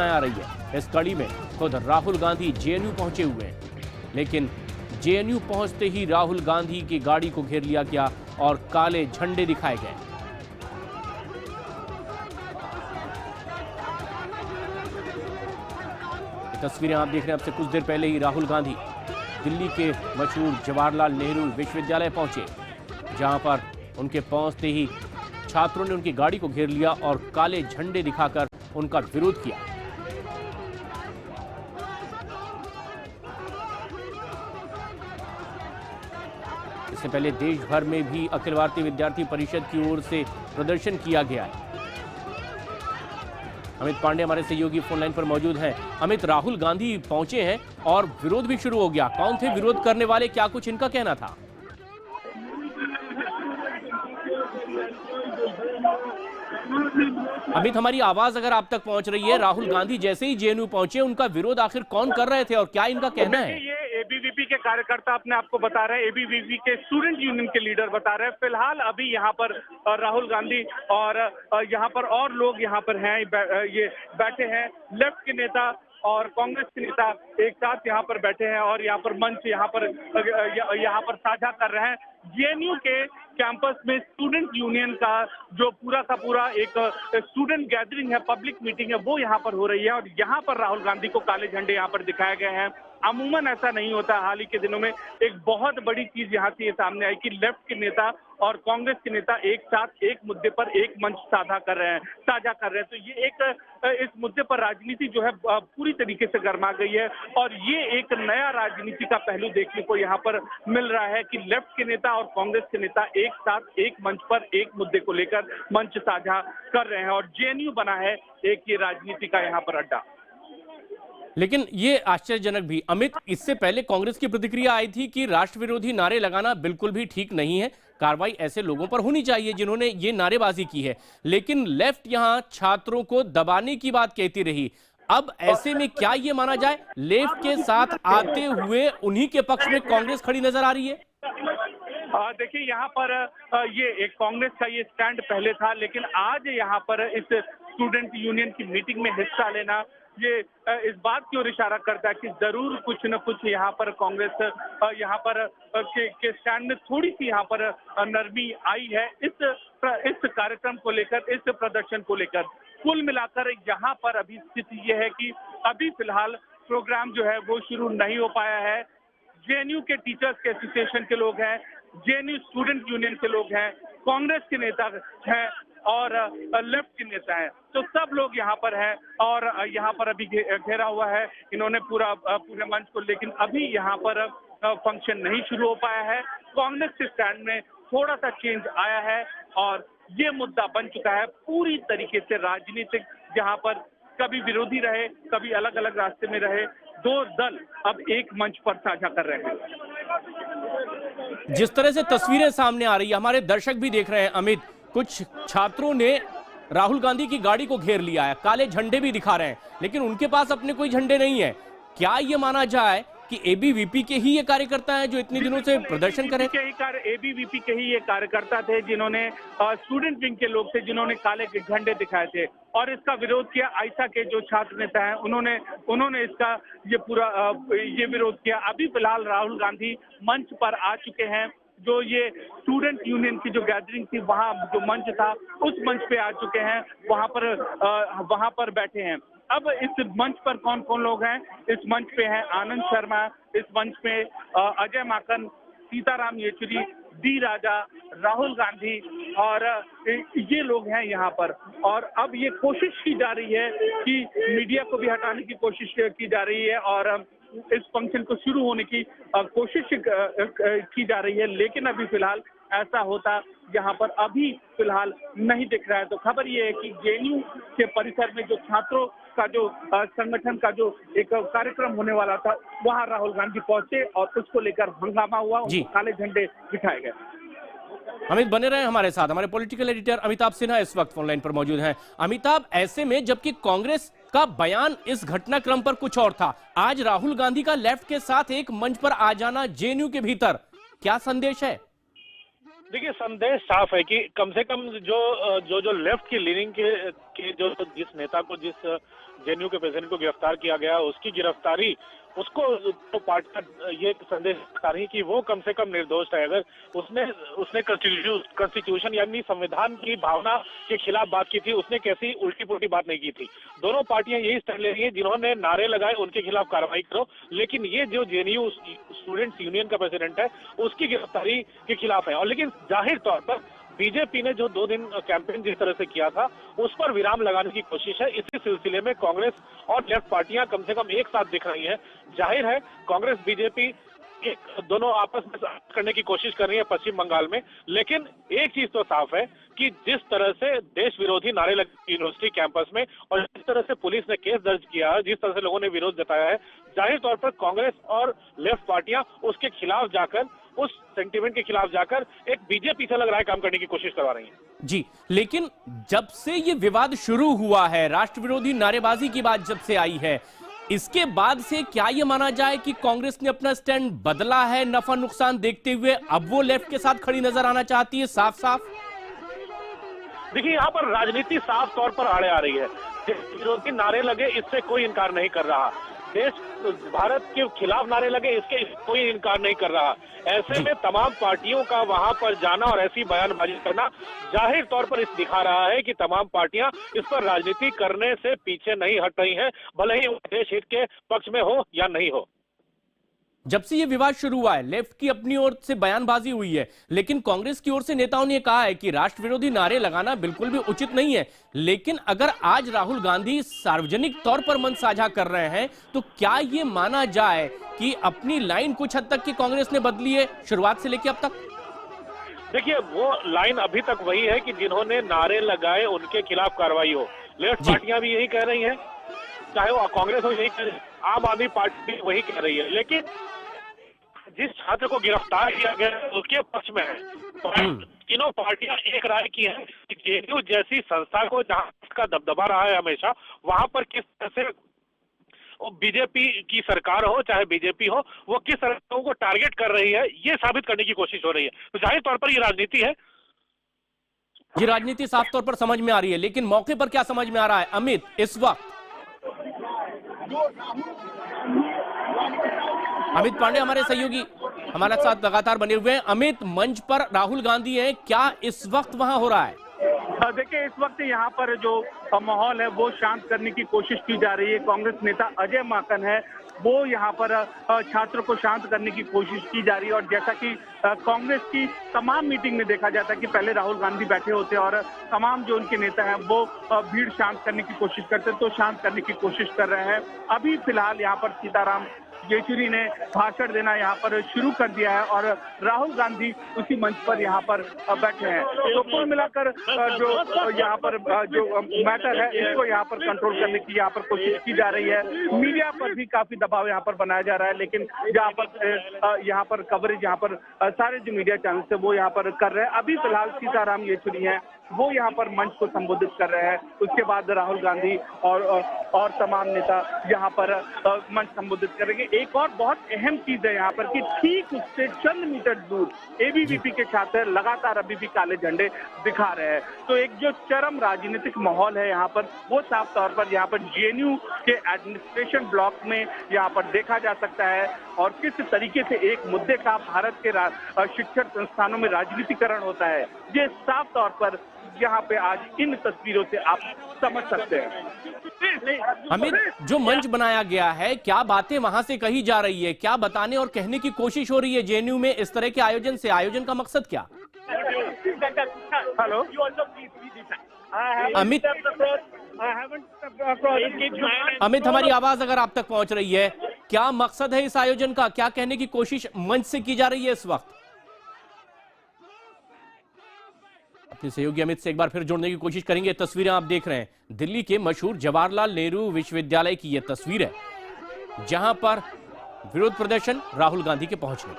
आ रही है। इस कड़ी में खुद राहुल गांधी जेएनयू पहुंचे हुए हैं, लेकिन जेएनयू पहुंचते ही राहुल गांधी की गाड़ी को घेर लिया गया और काले झंडे दिखाए गए। तस्वीरें आप देख रहे हैं। अब से कुछ देर पहले ही राहुल गांधी दिल्ली के मशहूर जवाहरलाल नेहरू विश्वविद्यालय पहुंचे, जहां पर उनके पहुंचते ही छात्रों ने उनकी गाड़ी को घेर लिया और काले झंडे दिखाकर उनका विरोध किया। इससे पहले देश भर में भी अखिल भारतीय विद्यार्थी परिषद की ओर से प्रदर्शन किया गया है। अमित पांडे हमारे सहयोगी फोन लाइन पर मौजूद हैं। अमित, राहुल गांधी पहुंचे हैं और विरोध भी शुरू हो गया। कौन थे विरोध करने वाले, क्या कुछ इनका कहना था? अमित, हमारी आवाज अगर आप तक पहुंच रही है। राहुल गांधी जैसे ही जेएनयू पहुंचे, उनका विरोध आखिर कौन कर रहे थे और क्या इनका कहना है? ये एबीवीपी के कार्यकर्ता अपने आपको बता रहे हैं, एबीवीपी के स्टूडेंट यूनियन के लीडर बता रहे हैं। फिलहाल अभी यहाँ पर राहुल गांधी और यहाँ पर और लोग यहाँ पर हैं, ये बैठे हैं। लेफ्ट के नेता और कांग्रेस के नेता एक साथ यहाँ पर बैठे हैं और यहाँ पर मंच यहाँ पर साझा कर रहे हैं। जेएनयू के कैंपस में स्टूडेंट यूनियन का जो पूरा का पूरा एक स्टूडेंट गैदरिंग है, पब्लिक मीटिंग है, वो यहाँ पर हो रही है और यहाँ पर राहुल गांधी को काले झंडे यहाँ पर दिखाए गए हैं। अमूमन ऐसा नहीं होता। हाल ही के दिनों में एक बहुत बड़ी चीज यहाँ से ये सामने आई कि लेफ्ट के नेता और कांग्रेस के नेता एक साथ एक मुद्दे पर एक मंच साझा कर रहे हैं। तो ये इस मुद्दे पर राजनीति जो है पूरी तरीके से गर्मा गई है और ये एक नया राजनीति का पहलू देखने को यहाँ पर मिल रहा है कि लेफ्ट के नेता और कांग्रेस के नेता एक साथ एक मंच पर एक मुद्दे को लेकर मंच साझा कर रहे हैं और जेएनयू बना है एक ये राजनीति का यहाँ पर अड्डा। लेकिन ये आश्चर्यजनक भी अमित, इससे पहले कांग्रेस की प्रतिक्रिया आई थी कि राष्ट्र विरोधी नारे लगाना बिल्कुल भी ठीक नहीं है, कार्रवाई ऐसे लोगों पर होनी चाहिए जिन्होंने ये नारेबाजी की है। लेकिन लेफ्ट यहां छात्रों को दबाने की बात कहती रही। अब ऐसे में क्या ये माना जाए, लेफ्ट के साथ आते हुए उन्हीं के पक्ष में कांग्रेस खड़ी नजर आ रही है? देखिए, यहाँ पर ये एक कांग्रेस का ये स्टैंड पहले था, लेकिन आज यहाँ पर इस स्टूडेंट यूनियन की मीटिंग में हिस्सा लेना ये इस बात की ओर इशारा करता है कि जरूर कुछ न कुछ यहाँ पर कांग्रेस यहाँ पर के स्टैंड में थोड़ी सी यहाँ पर नरमी आई है इस कार्यक्रम को लेकर, इस प्रदर्शन को लेकर। कुल मिलाकर यहाँ पर अभी स्थिति ये है कि अभी फिलहाल प्रोग्राम जो है वो शुरू नहीं हो पाया है। जेएनयू के टीचर्स के एसोसिएशन के लोग हैं, जेएनयू स्टूडेंट यूनियन के लोग हैं, कांग्रेस के नेता हैं और लेफ्ट के नेता हैं, तो सब लोग यहाँ पर हैं और यहाँ पर अभी घेरा हुआ है इन्होंने पूरे मंच को। लेकिन अभी यहाँ पर फंक्शन नहीं शुरू हो पाया है। कांग्रेस के स्टैंड में थोड़ा सा चेंज आया है और ये मुद्दा बन चुका है पूरी तरीके से राजनीतिक, जहाँ पर कभी विरोधी रहे, कभी अलग अलग रास्ते में रहे, दो दल अब एक मंच पर साझा कर रहे हैं। जिस तरह से तस्वीरें सामने आ रही है, हमारे दर्शक भी देख रहे हैं अमित, कुछ छात्रों ने राहुल गांधी की गाड़ी को घेर लिया है, काले झंडे भी दिखा रहे हैं, लेकिन उनके पास अपने कोई झंडे नहीं है। क्या ये माना जाए कि एबीवीपी के ही ये कार्यकर्ता हैं जो इतने दिनों से प्रदर्शन करें? एबीवीपी के ही ये कार्यकर्ता थे जिन्होंने स्टूडेंट विंग के लोग थे जिन्होंने काले झंडे दिखाए थे और इसका विरोध किया। आइसा के जो छात्र नेता हैं उन्होंने इसका ये विरोध किया। अभी फिलहाल राहुल गांधी मंच पर आ चुके हैं। जो ये स्टूडेंट यूनियन की जो गैदरिंग थी, वहाँ जो मंच था उस मंच पे आ चुके हैं, वहाँ पर बैठे हैं। अब इस मंच पर कौन कौन लोग हैं? इस मंच पे हैं आनंद शर्मा, इस मंच पे अजय माकन, सीताराम येचुरी, डी राजा, राहुल गांधी और ये लोग हैं यहाँ पर। और अब ये कोशिश की जा रही है कि मीडिया को भी हटाने की कोशिश की जा रही है और इस फंक्शन को शुरू होने की कोशिश की जा रही है, लेकिन अभी फिलहाल ऐसा होता यहाँ पर अभी फिलहाल नहीं दिख रहा है। तो खबर ये है कि जेएनयू के परिसर में जो छात्रों का जो संगठन का जो एक कार्यक्रम होने वाला था, वहां राहुल गांधी पहुंचे और उसको लेकर हंगामा हुआ, काले झंडे दिखाए गए। अमित, बने रहे हमारे साथ। हमारे पॉलिटिकल एडिटर अमिताभ सिन्हा इस वक्त ऑनलाइन पर मौजूद हैं। अमिताभ, ऐसे में जबकि कांग्रेस का बयान इस घटनाक्रम पर कुछ और था, आज राहुल गांधी का लेफ्ट के साथ एक मंच पर आ जाना जेएनयू के भीतर, क्या संदेश है? देखिए, संदेश साफ है कि कम से कम जो लेफ्ट की लीनिंग के जो जिस नेता को, जिस जेएनयू के प्रेसिडेंट को गिरफ्तार किया गया, उसकी गिरफ्तारी उसको तो पार्टी का ये संदेश देता रही कि वो कम से कम निर्दोष है। अगर उसने कॉन्स्टिट्यूशन यानी संविधान की भावना के खिलाफ बात की थी, उसने कैसी उल्टी पुल्टी बात नहीं की थी। दोनों पार्टियां यही स्टैंड ले रही है, जिन्होंने नारे लगाए उनके खिलाफ कार्रवाई करो, लेकिन ये जो जेएनयू स्टूडेंट्स यूनियन का प्रेसिडेंट है उसकी गिरफ्तारी के खिलाफ है। और लेकिन जाहिर तौर पर बीजेपी ने जो 2 दिन कैंपेन जिस तरह से किया था उस पर विराम लगाने की कोशिश है। इसी सिलसिले में कांग्रेस और लेफ्ट पार्टियां कम से कम एक साथ दिख रही हैं। जाहिर है कांग्रेस बीजेपी दोनों आपस में करने की कोशिश कर रही है पश्चिम बंगाल में, लेकिन एक चीज तो साफ है कि जिस तरह से देश विरोधी नारे लगे यूनिवर्सिटी कैंपस में और जिस तरह से पुलिस ने केस दर्ज किया है, जिस तरह से लोगों ने विरोध जताया है, जाहिर तौर पर कांग्रेस और लेफ्ट पार्टियां उसके खिलाफ जाकर, उस सेंटिमेंट के खिलाफ जाकर एक बीजेपी से लग रहा है काम करने की कोशिश करवा रही है। जी, लेकिन जब से ये विवाद शुरू हुआ है, राष्ट्र विरोधी नारेबाजी की बात जब से आई है, इसके बाद से क्या ये माना जाए कि कांग्रेस ने अपना स्टैंड बदला है, नफा नुकसान देखते हुए अब वो लेफ्ट के साथ खड़ी नजर आना चाहती है साफ साफ? देखिए, यहाँ पर राजनीति साफ तौर पर आड़े आ रही है। विरोधी नारे लगे इससे कोई इनकार नहीं कर रहा, देश भारत के खिलाफ नारे लगे इसके कोई इनकार नहीं कर रहा। ऐसे में तमाम पार्टियों का वहां पर जाना और ऐसी बयानबाजी करना जाहिर तौर पर इस दिखा रहा है कि तमाम पार्टियां इस पर राजनीति करने से पीछे नहीं हट रही हैं, भले ही देश हित के पक्ष में हो या नहीं हो। जब से ये विवाद शुरू हुआ है, लेफ्ट की अपनी ओर से बयानबाजी हुई है, लेकिन कांग्रेस की ओर से नेताओं ने कहा है कि राष्ट्र विरोधी नारे लगाना बिल्कुल भी उचित नहीं है। लेकिन अगर आज राहुल गांधी सार्वजनिक तौर पर मन साझा कर रहे हैं, तो क्या ये माना जाए कि अपनी लाइन कुछ हद तक की कांग्रेस ने बदली है शुरुआत से लेकर अब तक? देखिए, वो लाइन अभी तक वही है कि जिन्होंने नारे लगाए उनके खिलाफ कार्रवाई हो। लेफ्ट पार्टियां भी यही कह रही हैं, चाहे वो कांग्रेस हो यही कह रही है, आम आदमी पार्टी भी वही कह रही है। लेकिन जिस छात्र को गिरफ्तार किया गया उसके पक्ष में है। तो तीनों पार्टियां एक राय की है कि जेएनयू जैसी संस्था को जहां इसका दबदबा रहा है हमेशा, वहां पर किस तरह से बीजेपी की सरकार हो चाहे बीजेपी हो, वो किस तरह लोगों को टारगेट कर रही है, ये साबित करने की कोशिश हो रही है। तो जाहिर तौर पर ये राजनीति है। ये राजनीति साफ तौर पर समझ में आ रही है, लेकिन मौके पर क्या समझ में आ रहा है अमित इस वक्त? अमित पांडे हमारे सहयोगी हमारे साथ लगातार बने हुए हैं। अमित, मंच पर राहुल गांधी हैं, क्या इस वक्त वहां हो रहा है? देखिए, इस वक्त यहाँ पर जो माहौल है वो शांत करने की कोशिश की जा रही है। कांग्रेस नेता अजय माकन है, वो यहाँ पर छात्रों को शांत करने की कोशिश की जा रही है। और जैसा कि कांग्रेस की तमाम मीटिंग में देखा जाता है कि पहले राहुल गांधी बैठे होते हैं और तमाम जो उनके नेता हैं वो भीड़ शांत करने की कोशिश करते हैं, तो शांत करने की कोशिश कर रहे हैं। अभी फिलहाल यहाँ पर सीताराम येचुरी ने भाषण देना यहाँ पर शुरू कर दिया है और राहुल गांधी उसी मंच पर यहाँ पर बैठे हैं। तो कुल मिलाकर जो यहाँ पर जो मैटर है इसको यहाँ पर कंट्रोल करने की यहाँ पर कोशिश की जा रही है। मीडिया पर भी काफी दबाव यहाँ पर बनाया जा रहा है, लेकिन यहाँ पर कवरेज यहाँ पर सारे जो मीडिया चैनल है वो यहाँ पर कर रहे हैं। अभी फिलहाल सीताराम येचुरी है वो यहाँ पर मंच को संबोधित कर रहे हैं, उसके बाद राहुल गांधी और तमाम नेता यहाँ पर मंच संबोधित करेंगे। एक और बहुत अहम चीज है यहाँ पर कि ठीक उससे चंद मीटर दूर एबीवीपी के छात्र लगातार अभी भी काले झंडे दिखा रहे हैं। तो एक जो चरम राजनीतिक माहौल है यहाँ पर वो साफ तौर पर यहाँ पर जेएनयू के एडमिनिस्ट्रेशन ब्लॉक में यहाँ पर देखा जा सकता है। और किस तरीके से एक मुद्दे का भारत के शिक्षण संस्थानों में राजनीतिकरण होता है, ये साफ तौर पर यहाँ पे आज इन तस्वीरों से आप समझ सकते हैं। अमित, जो मंच बनाया गया है, क्या बातें वहां से कही जा रही है, क्या बताने और कहने की कोशिश हो रही है जेएनयू में इस तरह के आयोजन से? आयोजन का मकसद क्या? हेलो अमित, हमारी आवाज अगर आप तक पहुंच रही है, क्या मकसद है इस आयोजन का, क्या कहने की कोशिश मंच से की जा रही है इस वक्त? अपने सहयोगी अमित से एक बार फिर जोड़ने की कोशिश करेंगे। तस्वीरें आप देख रहे हैं, दिल्ली के मशहूर जवाहरलाल नेहरू विश्वविद्यालय की यह तस्वीर है, जहां पर विरोध प्रदर्शन राहुल गांधी के पहुंचने